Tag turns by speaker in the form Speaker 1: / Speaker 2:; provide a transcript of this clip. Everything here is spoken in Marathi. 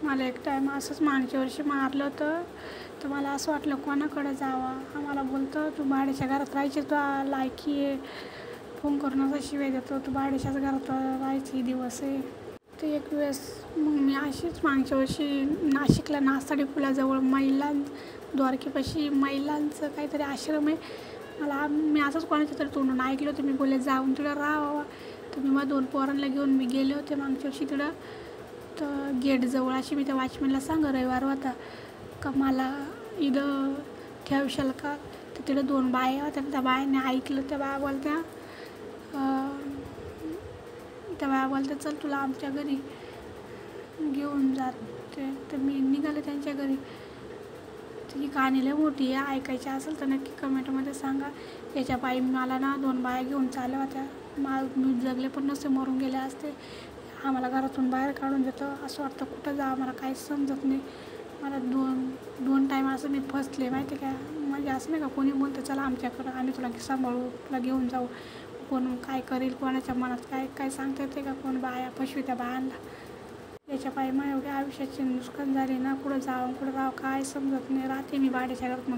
Speaker 1: मला एक टाईम असंच मागच्या वर्षी मारलं होतं. तर मला असं वाटलं कोणाकडे जावं. आम्हाला बोलतं तू भाड्याच्या घरात राहायची, तू लायकी आहे. फोन करून असं शिवाय देतो, तू भाड्याच्याच घरात राहायची दिवस आहे. तर एक वेळेस मग मी अशीच मागच्या वर्षी नाशिकला नासाडी पुलाजवळ द्वारकेपाशी महिलांचं काहीतरी आश्रम आहे. मी असंच कोणाच्या तरी तोंडून ऐकलं होतं. मी बोलले जाऊन तिकडं राहावं. तर मी मग 2 पोरांना घेऊन मी गेले होते मागच्या वर्षी तिकडं. तर गेटजवळ अशी मी त्या वॉचमॅनला रविवार होता का मला इथं ठेवशाल का. तर तिकडं 2 बाया होत्या. त्या बायांनी ऐकलं. त्या बाया बोलत्या चल तुला आमच्या घरी घेऊन जाते. तर मी निघाले त्यांच्या घरी. ती कहाणी लय मोठी आहे. ऐकायची असेल तर नक्की कमेंटमध्ये सांगा. याच्या पायी मला ना 2 बाया घेऊन चालल्या होत्या. मी जगले पण नसते, मरून गेले असते. आम्हाला घरातून बाहेर काढून देतं. असं वाटतं कुठं जावं, मला काहीच समजत नाही. मला दोन टाईम असं मी फसले माहिती का. म्हणजे असं नाही का कोणी बोलतं चला आमच्याकडं, आम्ही तुला सांभाळू, तुला घेऊन जाऊ. कोण काय करेल, कोणाच्या मनात काय सांगता येते का. कोण बाया त्या बायांना. याच्या पायी मग एवढ्या आयुष्याची नुकसान झाली ना. कुठं जावं कुठं राहावं काय समजत नाही. राहते मी भाड्याच्या घरात.